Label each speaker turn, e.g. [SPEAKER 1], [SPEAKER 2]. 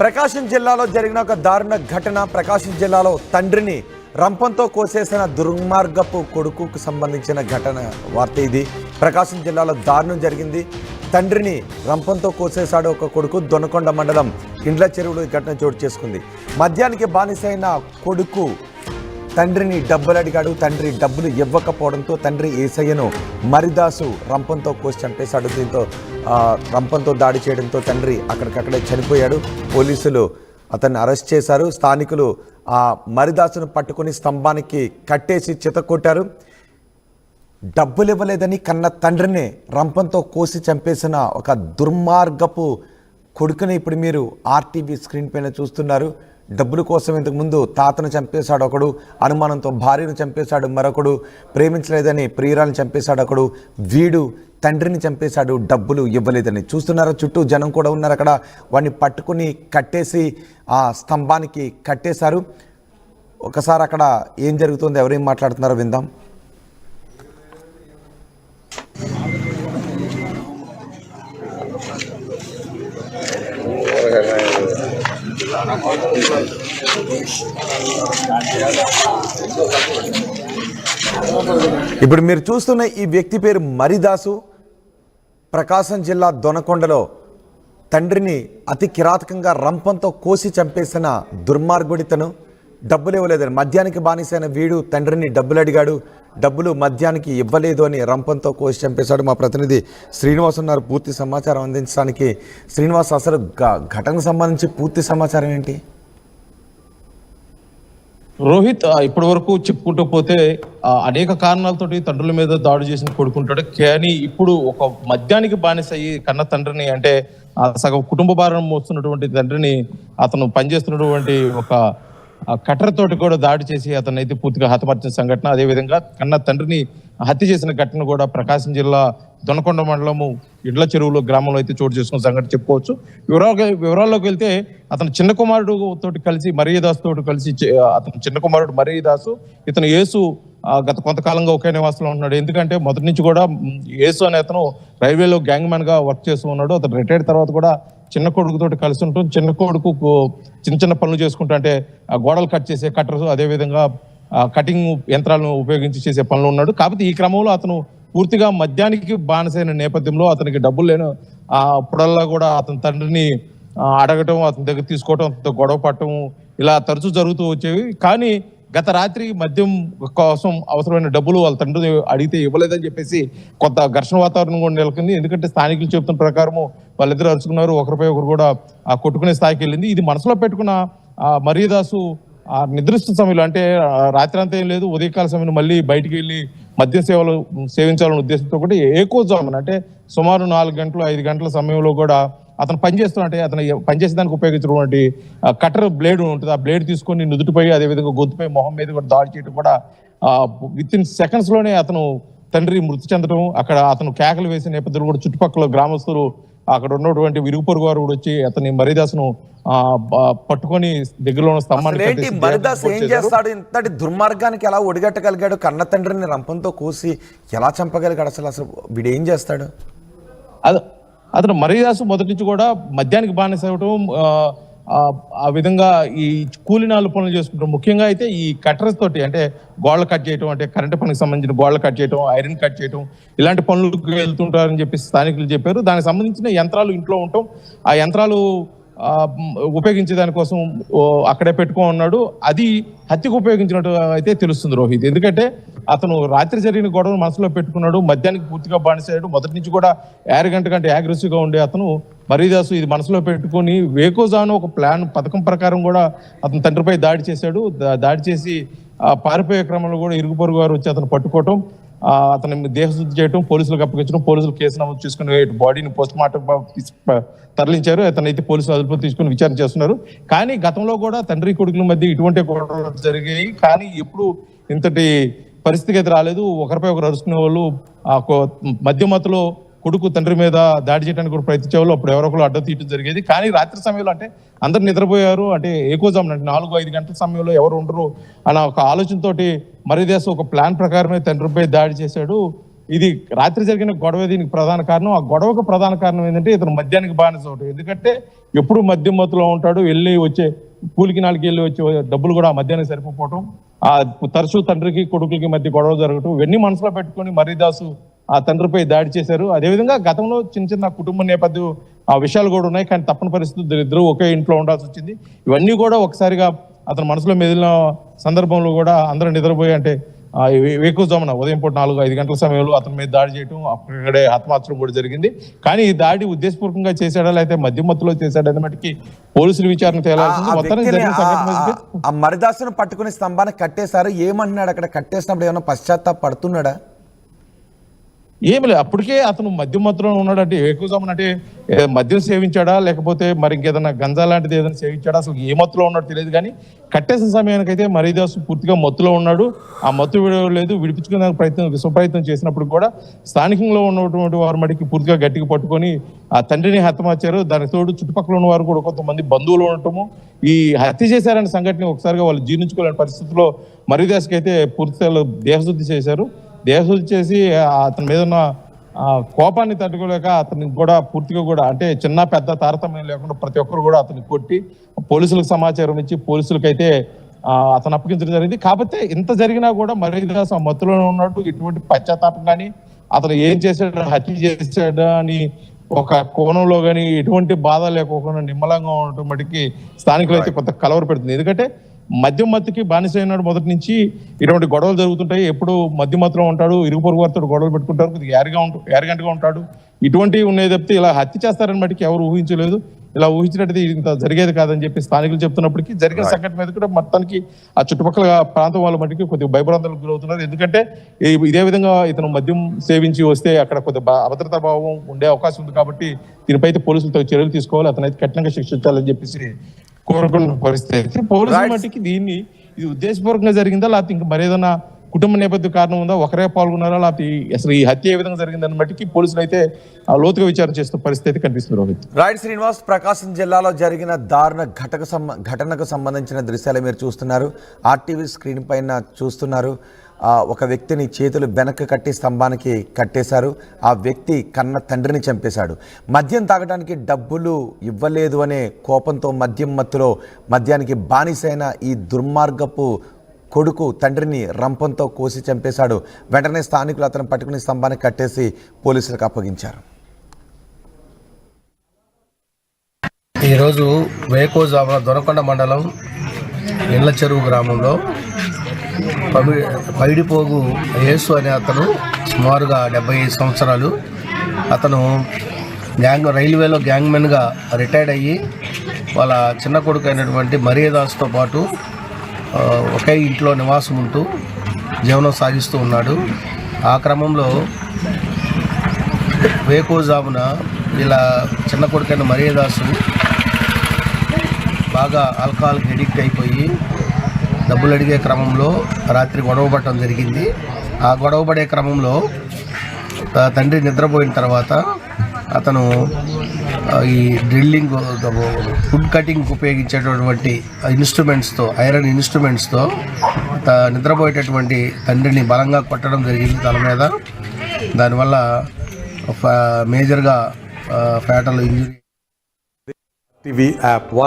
[SPEAKER 1] ప్రకాశం జిల్లాలో జరిగిన ఒక దారుణ ఘటన. ప్రకాశం జిల్లాలో తండ్రిని రంపంతో కోసేసిన దుర్మార్గపు కొడుకుకు సంబంధించిన ఘటన వార్త ఇది. ప్రకాశం జిల్లాలో దారుణం జరిగింది. తండ్రిని రంపంతో కోసేశాడు ఒక కొడుకు. దొనకొండ మండలం ఇండ్ల చెరువులో ఈ ఘటన చోటు చేసుకుంది. మద్యానికి బానిసైన కొడుకు తండ్రిని డబ్బులు అడిగాడు. తండ్రి డబ్బులు ఇవ్వకపోవడంతో తండ్రి ఏసయ్యను మరిదాసు రంపంతో కోసి చంపేశాడు. దీంతో రంపంతో దాడి చేయడంతో తండ్రి అక్కడికక్కడే చనిపోయాడు. పోలీసులు అతన్ని అరెస్ట్ చేశారు. స్థానికులు ఆ మరిదాసును పట్టుకుని స్తంభానికి కట్టేసి చితకొట్టారు. డబ్బులు ఇవ్వలేదని కన్న తండ్రిని రంపంతో కోసి చంపేసిన ఒక దుర్మార్గపు కొడుకుని ఇప్పుడు మీరు ఆర్టీవీ స్క్రీన్ పైన చూస్తున్నారు. డబ్బుల కోసం ఇంతకుముందు తాతను చంపేశాడు ఒకడు, అనుమానంతో భార్యను చంపేశాడు మరొకడు, ప్రేమించలేదని ప్రియురాలను చంపేశాడు ఒకడు, వీడు తండ్రిని చంపేశాడు డబ్బులు ఇవ్వలేదని. చూస్తున్నారా, చుట్టూ జనం కూడా ఉన్నారు. అక్కడ వాడిని పట్టుకుని కట్టేసి ఆ స్తంభానికి కట్టేశారు. ఒకసారి అక్కడ ఏం జరుగుతుందో, ఎవరేం మాట్లాడుతున్నారో విందాం. ఇప్పుడు మీరు చూస్తున్న ఈ వ్యక్తి పేరు మరిదాసు. ప్రకాశం జిల్లా దొనకొండలో తండ్రిని అతి కిరాతకంగా రంపంతో కోసి చంపేసిన దుర్మార్గుడితను. డబ్బులు ఇవ్వలేదని మద్యానికి బానిసైన వీడు తండ్రిని డబ్బులు అడిగాడు. డబ్బులు మద్యానికి ఇవ్వలేదు అని రంపంతో కోసి చంపేశాడు. మా ప్రతినిధి శ్రీనివాస్ ఉన్నారు పూర్తి సమాచారం అందించడానికి. శ్రీనివాస్, అసలు ఘటనకు సంబంధించి పూర్తి సమాచారం ఏంటి?
[SPEAKER 2] రోహిత్, ఇప్పటి వరకు చెప్పుకుంటూ పోతే అనేక కారణాలతోటి తండ్రుల మీద దాడి చేసిన కొడుకుంటాడు. కానీ ఇప్పుడు ఒక మద్యానికి బానిస అయ్యి కన్న తండ్రిని, అంటే సగం కుటుంబ భారం మోస్తున్నటువంటి తండ్రిని అతను పనిచేస్తున్నటువంటి ఒక కట్టర తోటి కూడా దాడి చేసి అతన్ని అయితే పూర్తిగా హతమార్చిన సంఘటన. అదేవిధంగా కన్న తండ్రిని హత్య చేసిన ఘటన కూడా ప్రకాశం జిల్లా దొనకొండ మండలము ఇండ్ల చెరువులో గ్రామంలో అయితే చోటు చేసుకున్న సంఘటన చెప్పుకోవచ్చు. వివరాల్లోకి వెళ్తే అతను చిన్న కుమారుడు తోటి కలిసి మరీదాసు తోటి కలిసి, అతను చిన్న కుమారుడు మరీదాసు, ఇతను యేసు గత కొంతకాలంగా ఒకే నివాసంలో ఉన్నాడు. ఎందుకంటే మొదటి నుంచి కూడా యేసు అనే అతను రైల్వేలో గ్యాంగ్ మ్యాన్ గా వర్క్ చేస్తూ ఉన్నాడు. అతను రిటైర్డ్ తర్వాత కూడా చిన్న కొడుకుతోటి కలిసి ఉంటాం. చిన్న కొడుకు చిన్న చిన్న పనులు చేసుకుంటూ, అంటే గోడలు కట్ చేసే కట్టర్స్, అదేవిధంగా కటింగ్ యంత్రాలను ఉపయోగించి చేసే పనులు ఉన్నాడు. కాకపోతే ఈ క్రమంలో అతను పూర్తిగా మద్యానికి బానిసైన నేపథ్యంలో అతనికి డబ్బులు లేను అప్పుడల్లా కూడా అతని తండ్రిని అడగటం, అతని దగ్గర తీసుకోవటం, అతనితో గొడవ పడటం ఇలా తరచూ జరుగుతూ వచ్చేవి. కానీ గత రాత్రి మద్యం కోసం అవసరమైన డబ్బులు వాళ్ళ తండ్రి అడిగితే ఇవ్వలేదని చెప్పేసి కొంత ఘర్షణ వాతావరణం కూడా నెలకొంది. ఎందుకంటే స్థానికులు చెబుతున్న ప్రకారము వాళ్ళిద్దరు అరుచుకున్నారు, ఒకరిపై ఒకరు కూడా కొట్టుకునే స్థాయికి వెళ్ళింది. ఇది మనసులో పెట్టుకున్న మరీదాసు నిర్దిష్ట సమయంలో, అంటే రాత్రి అంతా ఏం లేదు, ఉదయకాల సమయంలో మళ్ళీ బయటికి వెళ్ళి మద్యం సేవలు సేవించాలనే ఉద్దేశంతో కూడా ఏకోజామున, అంటే సుమారు 4 గంటలు 5 గంటల సమయంలో కూడా అతను పనిచేస్తున్నట్టే అతను పనిచేసేదానికి ఉపయోగించినటువంటి కటర్ బ్లేడ్ ఉంటుంది. ఆ బ్లేడ్ తీసుకొని నుదుటిపై, అదేవిధంగా గొంతుపై, మొహం మీద కూడా దాడి చేయడం కూడా విత్ ఇన్ సెకండ్స్ లోనే అతను తండ్రి మృతి చెందడం, అక్కడ అతను కేకలు వేసే నేపథ్యంలో కూడా చుట్టుపక్కల గ్రామస్తులు, అక్కడ ఉన్నటువంటి విరుగు పొరుగు వారు కూడా వచ్చి అతని మరీదాసును పట్టుకొని దగ్గరలో ఉన్న స్తంభాన్ని.
[SPEAKER 1] మరీదాసు ఏం చేస్తాడు? ఇంతటి దుర్మార్గానికి ఎలా ఒడిగట్టగలిగాడు? కన్న తండ్రిని రంపంతో కోసి ఎలా చంపగలిగాడు? అసలు వీడు ఏం చేస్తాడు?
[SPEAKER 2] అతను మరీదాసు మొదటి నుంచి కూడా మద్యానికి బానిస అవ్వటం, ఆ విధంగా ఈ కూలినాలు పనులు చేసుకుంటాం. ముఖ్యంగా అయితే ఈ కట్టర్స్ తోటి, అంటే గోడలు కట్ చేయటం, అంటే కరెంటు పనికి సంబంధించిన గోడలు కట్ చేయటం, ఐరన్ కట్ చేయటం, ఇలాంటి పనులకు వెళ్తుంటారని చెప్పి స్థానికులు చెప్పారు. దానికి సంబంధించిన యంత్రాలు ఇంట్లో ఉండటం, ఆ యంత్రాలు ఉపయోగించే దానికోసం అక్కడే పెట్టుకొని ఉన్నాడు. అది హత్యకు ఉపయోగించినట్టు అయితే తెలుస్తుంది రోహిత్. ఎందుకంటే అతను రాత్రి జరిగిన గొడవను మనసులో పెట్టుకున్నాడు, మద్యానికి పూర్తిగా బానిసాడు. మొదటి నుంచి కూడా యారగంట కంటే అగ్రెసివ్ గా ఉండే అతను మరీదాసు ఇది మనసులో పెట్టుకుని వేకోజాను ఒక ప్లాన్ పథకం ప్రకారం కూడా అతని తండ్రిపై దాడి చేశాడు. దాడి చేసి పారిపోయే క్రమంలో కూడా ఇరుగు పొరుగు వారు వచ్చి అతను పట్టుకోవటం, అతని దేహశుద్ధి చేయడం, పోలీసులకు అప్పగించడం, పోలీసులు కేసు నమోదు చేసుకుని బాడీని పోస్ట్ మార్టం తరలించారు. అతనైతే పోలీసులు అదుపులో తీసుకుని విచారణ చేస్తున్నారు. కానీ గతంలో కూడా తండ్రి కొడుకుల మధ్య ఇటువంటి గొడవలు జరిగాయి. కానీ ఎప్పుడు ఇంతటి పరిస్థితికి అయితే రాలేదు. ఒకరిపై ఒకరు అరుచుకునే వాళ్ళు, మధ్యమతలో కొడుకు తండ్రి మీద దాడి చేయడానికి కూడా ప్రయత్నించే వాళ్ళు అప్పుడు ఎవరొకరు అడ్డం తీయడం జరిగేది. కానీ రాత్రి సమయంలో, అంటే అందరు నిద్రపోయారు, అంటే ఏకోజామున, అంటే 4-5 గంటల సమయంలో ఎవరు ఉండరు అన్న ఒక ఆలోచనతోటి మరీదాసు ఒక ప్లాన్ ప్రకారమే తండ్రిపై దాడి చేశాడు. ఇది రాత్రి జరిగిన గొడవ దీనికి ప్రధాన కారణం. ఆ గొడవకు ప్రధాన కారణం ఏంటంటే ఇతను మద్యానికి బానిస అవటం. ఎందుకంటే ఎప్పుడు మద్యం మత్తులో ఉంటాడు, వెళ్ళి వచ్చే కూలికి నాలుగు వెళ్ళి వచ్చే డబ్బులు కూడా ఆ మద్యానికి సరిపోవటం, ఆ తరచూ తండ్రికి కొడుకులకి మధ్య గొడవ జరగటం, ఇవన్నీ మనసులో పెట్టుకొని మర్రిదాసు ఆ తండ్రిపై దాడి చేశారు. అదేవిధంగా గతంలో చిన్న చిన్న కుటుంబ నేపథ్యం ఆ విషయాలు కూడా ఉన్నాయి. కానీ తప్పని పరిస్థితులు ఇద్దరు ఒకే ఇంట్లో ఉండాల్సి వచ్చింది. ఇవన్నీ కూడా ఒకసారిగా అతని మనసులో మెదిలిన సందర్భంలో కూడా అందరూ నిద్రపోయి, అంటే వేకువజామున ఉదయం పూట 4-5 గంటల సమయంలో అతని మీద దాడి చేయడం, అక్కడే హతమార్చడం కూడా జరిగింది. కానీ ఈ దాడి ఉద్దేశపూర్వకంగా చేశాడా లేకపోతే మద్యం మత్తులో చేశాడా అనే మటుకి పోలీసులు విచారణ తేలాల్సింది. మొత్తానికి జరిగిన సంఘటన
[SPEAKER 1] ఆ మరిదాసును పట్టుకుని స్తంభాన్ని కట్టేశారు. ఏమంటున్నాడు అక్కడ కట్టేసినప్పుడు? ఏమన్నా పశ్చాత్తాప పడుతున్నాడా?
[SPEAKER 2] ఏమి లేదు, అప్పటికే అతను మద్యం మత్తులో ఉన్నాడంటే ఎక్కువజామున అంటే మద్యం సేవించాడా లేకపోతే మరి ఇంకేదైనా గంజా లాంటిది ఏదైనా సేవించాడా, అసలు ఏ మత్తులో ఉన్నాడో తెలియదు. కానీ కట్టేసిన సమయానికైతే మరిదాసు పూర్తిగా మత్తులో ఉన్నాడు. ఆ మత్తు విడవలేదు. విడిపించుకునే విశ్వప్రయత్నం చేసినప్పుడు కూడా స్థానికంలో ఉన్నటువంటి వారు మడికి పూర్తిగా గట్టిగా పట్టుకొని ఆ తండ్రిని హతమార్చారు. దానికి తోడు చుట్టుపక్కల ఉన్న వారు కూడా కొంతమంది బంధువులు ఉండటము, ఈ హత్య చేశారనే సంఘటన ఒకసారిగా వాళ్ళు జీర్ణించుకోలేని పరిస్థితుల్లో మరిదాసుకి అయితే పూర్తిగా దేహశుద్ధి చేశారు. దేహశుద్ధి చేసి అతని మీద ఉన్న కోపాన్ని తట్టుకోలేక అతనికి కూడా పూర్తిగా కూడా అంటే చిన్న పెద్ద తారతమ్యం లేకుండా ప్రతి ఒక్కరు కూడా అతన్ని కొట్టి పోలీసులకు సమాచారం ఇచ్చి పోలీసులకైతే అతను అప్పగించడం జరిగింది. కాకపోతే ఇంత జరిగినా కూడా మరిదాసు ఆ మత్తులో ఉన్నట్టు ఎటువంటి పశ్చాత్తాపం కానీ అతను ఏం చేశాడు, హత్య చేశాడా అని ఒక కోణంలో కానీ ఎటువంటి బాధ లేకోకుండా నిమ్మలంగా ఉండటం మటుకి స్థానికులు అయితే కొంత కలవర పెడుతుంది. ఎందుకంటే మద్యం మత్తుకి బానిస అయినాడు మొదటి నుంచి ఇటువంటి గొడవలు జరుగుతుంటాయి. ఎప్పుడు మద్యం మత్తులో ఉంటాడు, ఇరుగు పొరుగు వారితో గొడవలు పెట్టుకుంటారు, కొద్దిగా యారగంటగా ఉంటాడు. ఇటువంటివి ఉన్నాయి తప్పితే ఇలా హత్య చేస్తారని మటుకి ఎవరు ఊహించలేదు. ఇలా ఊహించినట్టు ఇంత జరిగేది కాదని చెప్పి స్థానికులు చెప్తున్నప్పటికీ జరిగిన సంఘటన మీద కూడా మొత్తానికి ఆ చుట్టుపక్కల ప్రాంతం వాళ్ళ మటుకి కొద్దిగా భయభ్రాంతులకు గురవుతున్నారు. ఎందుకంటే ఇదే విధంగా ఇతను మద్యం సేవించి వస్తే అక్కడ కొద్దిగా అభద్రతా భావం ఉండే అవకాశం ఉంది. కాబట్టి దీనిపై పోలీసులతో చర్యలు తీసుకోవాలి, అతనైతే కఠినంగా శిక్షించాలని చెప్పేసి కోరుకున్న పరిస్థితి. పోలీసుల మట్టికి ఇది ఉద్దేశపూర్వకంగా జరిగిందా లేకపోతే ఇంకా మరేదైనా కుటుంబ నేపథ్య కారణం ఉందా, ఒకరే పాల్గొన్నారా, లేకపోతే అసలు ఈ హత్య ఏ విధంగా జరిగిందని మట్టికి పోలీసులు అయితే లోతుగా విచారణ చేస్తున్న పరిస్థితి కనిపిస్తుంది. రోహిత్.
[SPEAKER 1] రైట్ శ్రీనివాస్, ప్రకాశం జిల్లాలో జరిగిన దారుణ ఘటనకు సంబంధించిన దృశ్యాలు మీరు చూస్తున్నారు. ఆర్టీవీ స్క్రీన్ పైన చూస్తున్నారు. ఒక వ్యక్తిని చేతులు వెనక్కి కట్టి స్తంభానికి కట్టేశారు. ఆ వ్యక్తి కన్న తండ్రిని చంపేశాడు. మద్యం తాగడానికి డబ్బులు ఇవ్వలేదు అనే కోపంతో మద్యం మత్తులో మద్యానికి బానిసైన ఈ దుర్మార్గపు కొడుకు తండ్రిని రంపంతో కోసి చంపేశాడు. వెంటనే స్థానికులు అతను పట్టుకుని స్తంభానికి కట్టేసి పోలీసులకు అప్పగించారు.
[SPEAKER 3] ఈరోజు వేకోజామున దొనకొండ మండలం ఇండ్ల చెరువు గ్రామంలో పైడిపోగు యేసు అనే అతను సుమారుగా 75 సంవత్సరాలు. అతను రైల్వేలో గ్యాంగ్మెన్గా రిటైర్డ్ అయ్యి వాళ్ళ చిన్న కొడుకు అయినటువంటి మరిదాసుతో పాటు ఒకే ఇంట్లో నివాసం ఉంటూ జీవనం సాగిస్తూ ఉన్నాడు. ఆ క్రమంలో వేకోజామున ఇలా చిన్న కొడుకైన మరిదాసు బాగా ఆల్కహాల్కి ఎడిక్ట్ అయిపోయి డబ్బులు అడిగే క్రమంలో రాత్రి గొడవ పడటం జరిగింది. ఆ గొడవ పడే క్రమంలో తండ్రి నిద్రపోయిన తర్వాత అతను ఈ డ్రిల్లింగ్ ఫుడ్ కటింగ్ ఉపయోగించేటటువంటి ఇన్స్ట్రుమెంట్స్తో ఐరన్ ఇన్స్ట్రుమెంట్స్తో నిద్రపోయేటటువంటి తండ్రిని బలంగా కొట్టడం జరిగింది తల మీద. దానివల్ల మేజర్గా ఫ్యాటల్ ఇంజరీ.
[SPEAKER 1] TV app